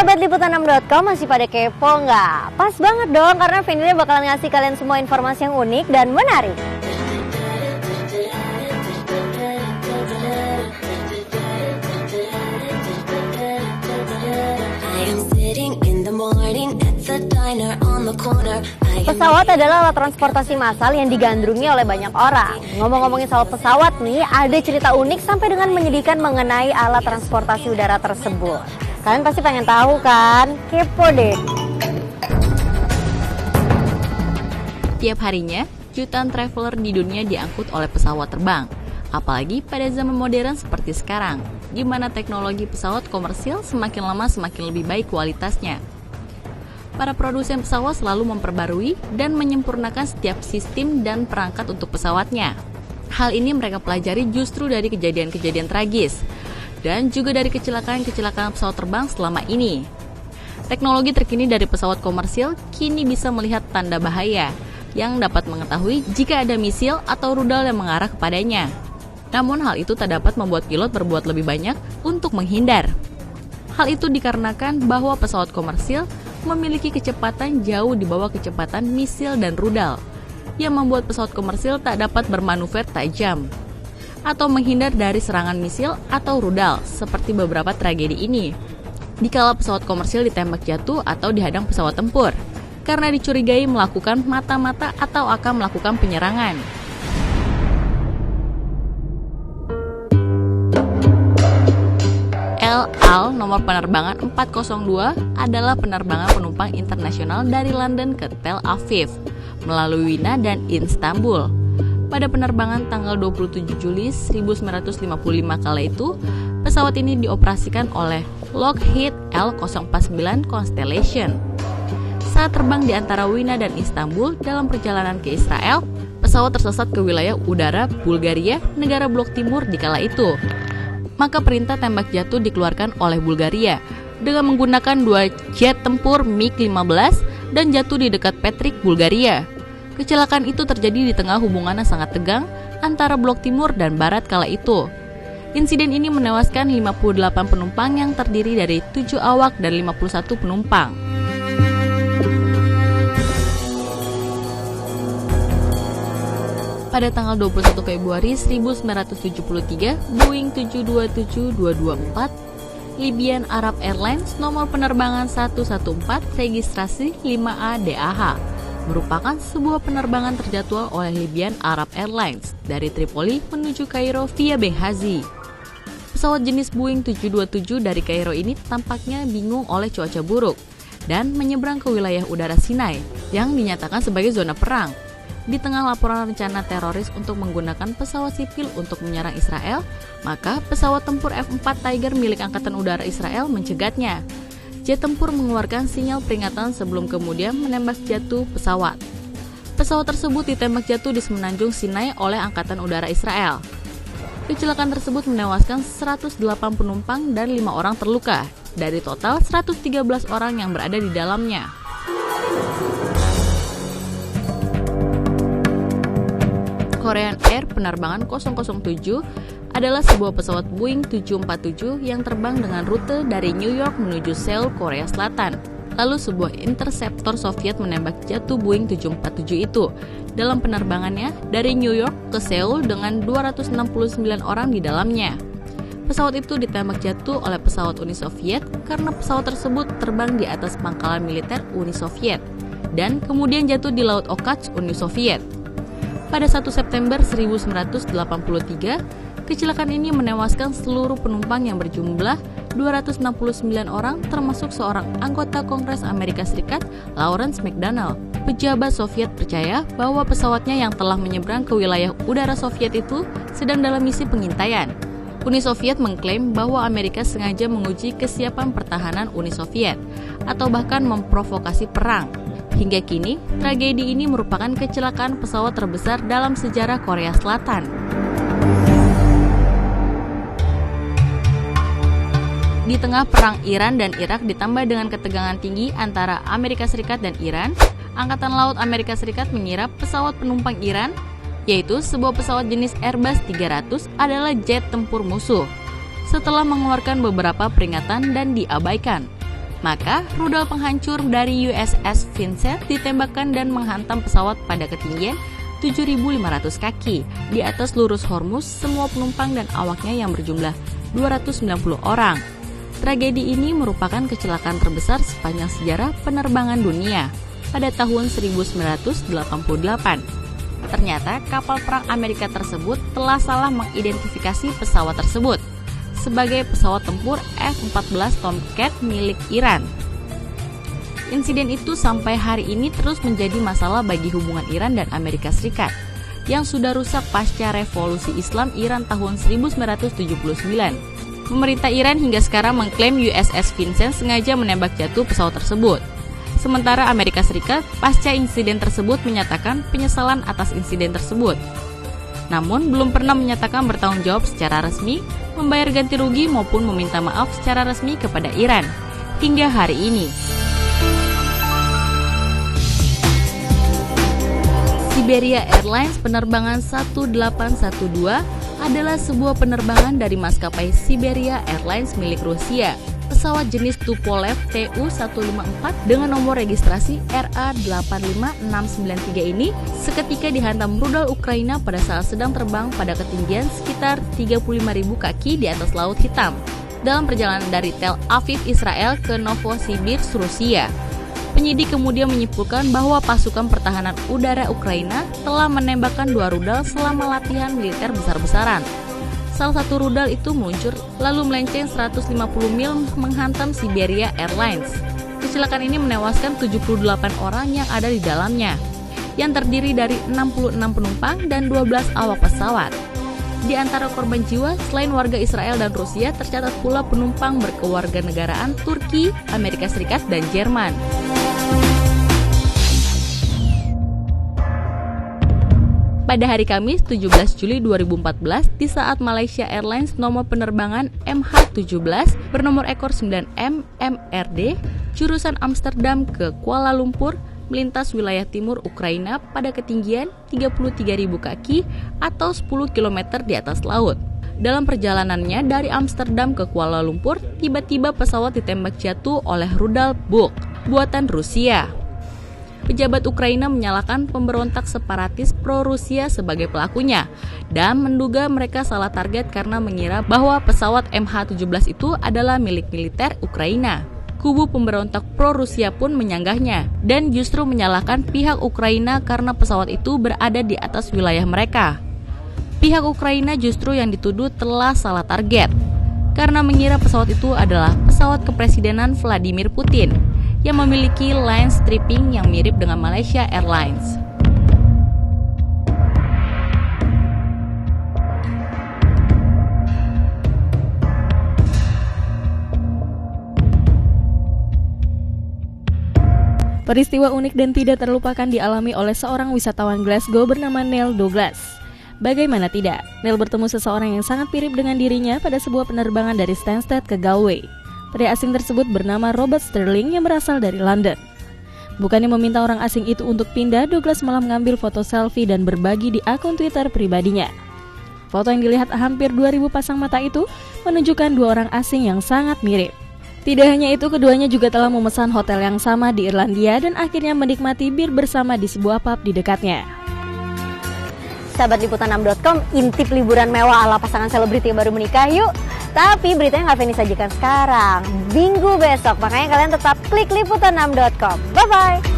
Sahabat Liputan6.com masih pada kepo nggak? Pas banget dong karena Vendria bakalan ngasih kalian semua informasi yang unik dan menarik. Pesawat adalah alat transportasi massal yang digandrungi oleh banyak orang. Ngomong-ngomongin soal pesawat nih, ada cerita unik sampai dengan menyedihkan mengenai alat transportasi udara tersebut. Kalian pasti pengen tahu kan? Kepo deh. Tiap harinya, jutaan traveler di dunia diangkut oleh pesawat terbang. Apalagi pada zaman modern seperti sekarang, di mana teknologi pesawat komersil semakin lama semakin lebih baik kualitasnya. Para produsen pesawat selalu memperbarui dan menyempurnakan setiap sistem dan perangkat untuk pesawatnya. Hal ini mereka pelajari justru dari kejadian-kejadian tragis dan juga dari kecelakaan-kecelakaan pesawat terbang selama ini. Teknologi terkini dari pesawat komersil kini bisa melihat tanda bahaya yang dapat mengetahui jika ada misil atau rudal yang mengarah kepadanya. Namun hal itu tak dapat membuat pilot berbuat lebih banyak untuk menghindar. Hal itu dikarenakan bahwa pesawat komersil memiliki kecepatan jauh di bawah kecepatan misil dan rudal, yang membuat pesawat komersil tak dapat bermanuver tajam atau menghindar dari serangan misil atau rudal seperti beberapa tragedi ini. Dikala pesawat komersil ditembak jatuh atau dihadang pesawat tempur karena dicurigai melakukan mata-mata atau akan melakukan penyerangan. El Al nomor penerbangan 402 adalah penerbangan penumpang internasional dari London ke Tel Aviv melalui Wina dan Istanbul. Pada penerbangan tanggal 27 Juli 1955 kala itu, pesawat ini dioperasikan oleh Lockheed L049 Constellation. Saat terbang di antara Wina dan Istanbul dalam perjalanan ke Israel, pesawat tersesat ke wilayah udara Bulgaria, negara blok timur di kala itu. Maka perintah tembak jatuh dikeluarkan oleh Bulgaria dengan menggunakan 2 jet tempur MiG-15 dan jatuh di dekat Petric, Bulgaria. Kecelakaan itu terjadi di tengah hubungan yang sangat tegang antara blok timur dan barat kala itu. Insiden ini menewaskan 58 penumpang yang terdiri dari 7 awak dan 51 penumpang. Pada tanggal 21 Februari 1973, Boeing 727-224 Libyan Arab Airlines nomor penerbangan 114 registrasi 5A DAH merupakan sebuah penerbangan terjadwal oleh Libyan Arab Airlines dari Tripoli menuju Kairo via Benghazi. Pesawat jenis Boeing 727 dari Kairo ini tampaknya bingung oleh cuaca buruk dan menyeberang ke wilayah udara Sinai yang dinyatakan sebagai zona perang. Di tengah laporan rencana teroris untuk menggunakan pesawat sipil untuk menyerang Israel, maka pesawat tempur F-4 Tiger milik Angkatan Udara Israel mencegatnya. Jet tempur mengeluarkan sinyal peringatan sebelum kemudian menembak jatuh pesawat. Pesawat tersebut ditembak jatuh di semenanjung Sinai oleh Angkatan Udara Israel. Kecelakaan tersebut menewaskan 108 penumpang dan 5 orang terluka, dari total 113 orang yang berada di dalamnya. Korean Air penerbangan 007 adalah sebuah pesawat Boeing 747 yang terbang dengan rute dari New York menuju Seoul, Korea Selatan. Lalu sebuah interceptor Soviet menembak jatuh Boeing 747 itu dalam penerbangannya dari New York ke Seoul dengan 269 orang di dalamnya. Pesawat itu ditembak jatuh oleh pesawat Uni Soviet karena pesawat tersebut terbang di atas pangkalan militer Uni Soviet dan kemudian jatuh di Laut Okhotsk, Uni Soviet. Pada 1 September 1983, kecelakaan ini menewaskan seluruh penumpang yang berjumlah 269 orang termasuk seorang anggota Kongres Amerika Serikat, Lawrence McDonnell. Pejabat Soviet percaya bahwa pesawatnya yang telah menyeberang ke wilayah udara Soviet itu sedang dalam misi pengintaian. Uni Soviet mengklaim bahwa Amerika sengaja menguji kesiapan pertahanan Uni Soviet atau bahkan memprovokasi perang. Hingga kini, tragedi ini merupakan kecelakaan pesawat terbesar dalam sejarah Korea Selatan. Di tengah perang Iran dan Irak ditambah dengan ketegangan tinggi antara Amerika Serikat dan Iran, Angkatan Laut Amerika Serikat mengira pesawat penumpang Iran, yaitu sebuah pesawat jenis Airbus 300, adalah jet tempur musuh. Setelah mengeluarkan beberapa peringatan dan diabaikan, Maka rudal penghancur dari USS Vincent ditembakkan dan menghantam pesawat pada ketinggian 7.500 kaki. Di atas lurus Hormuz, semua penumpang dan awaknya yang berjumlah 290 orang. Tragedi ini merupakan kecelakaan terbesar sepanjang sejarah penerbangan dunia pada tahun 1988. Ternyata kapal perang Amerika tersebut telah salah mengidentifikasi pesawat tersebut sebagai pesawat tempur F-14 Tomcat milik Iran. Insiden itu sampai hari ini terus menjadi masalah bagi hubungan Iran dan Amerika Serikat yang sudah rusak pasca revolusi Islam Iran tahun 1979. Pemerintah Iran hingga sekarang mengklaim USS Vincent sengaja menembak jatuh pesawat tersebut. Sementara Amerika Serikat pasca insiden tersebut menyatakan penyesalan atas insiden tersebut. Namun belum pernah menyatakan bertanggung jawab secara resmi, membayar ganti rugi maupun meminta maaf secara resmi kepada Iran hingga hari ini. Siberia Airlines penerbangan 1812 adalah sebuah penerbangan dari maskapai Siberia Airlines milik Rusia. Pesawat jenis Tupolev Tu-154 dengan nomor registrasi RA85693 ini seketika dihantam rudal Ukraina pada saat sedang terbang pada ketinggian sekitar 35.000 kaki di atas Laut Hitam dalam perjalanan dari Tel Aviv, Israel ke Novosibirsk, Rusia. Penyidik kemudian menyimpulkan bahwa pasukan pertahanan udara Ukraina telah menembakkan 2 rudal selama latihan militer besar-besaran. Salah satu rudal itu meluncur lalu melenceng 150 mil menghantam Siberia Airlines. Kecelakaan ini menewaskan 78 orang yang ada di dalamnya, yang terdiri dari 66 penumpang dan 12 awak pesawat. Di antara korban jiwa, selain warga Israel dan Rusia, tercatat pula penumpang berkewarganegaraan Turki, Amerika Serikat, dan Jerman. Pada hari Kamis 17 Juli 2014, di saat Malaysia Airlines nomor penerbangan MH17 bernomor ekor 9M MRD jurusan Amsterdam ke Kuala Lumpur melintas wilayah timur Ukraina pada ketinggian 33.000 kaki atau 10 km di atas laut. Dalam perjalanannya dari Amsterdam ke Kuala Lumpur, tiba-tiba pesawat ditembak jatuh oleh rudal Buk buatan Rusia. Pejabat Ukraina menyalahkan pemberontak separatis pro-Rusia sebagai pelakunya dan menduga mereka salah target karena mengira bahwa pesawat MH17 itu adalah milik militer Ukraina. Kubu pemberontak pro-Rusia pun menyanggahnya dan justru menyalahkan pihak Ukraina karena pesawat itu berada di atas wilayah mereka. Pihak Ukraina justru yang dituduh telah salah target karena mengira pesawat itu adalah pesawat kepresidenan Vladimir Putin yang memiliki line stripping yang mirip dengan Malaysia Airlines. Peristiwa unik dan tidak terlupakan dialami oleh seorang wisatawan Glasgow bernama Neil Douglas. Bagaimana tidak, Neil bertemu seseorang yang sangat mirip dengan dirinya pada sebuah penerbangan dari Stansted ke Galway. Pria asing tersebut bernama Robert Sterling yang berasal dari London. Bukannya meminta orang asing itu untuk pindah, Douglas malah mengambil foto selfie dan berbagi di akun Twitter pribadinya. Foto yang dilihat hampir 2.000 pasang mata itu menunjukkan 2 orang asing yang sangat mirip. Tidak hanya itu, keduanya juga telah memesan hotel yang sama di Irlandia dan akhirnya menikmati bir bersama di sebuah pub di dekatnya. Sahabat Liputan6.com, intip liburan mewah ala pasangan selebriti yang baru menikah yuk. Tapi beritanya nggak Feni sajikan sekarang, Minggu besok. Makanya kalian tetap klik Liputan6.com. Bye-bye!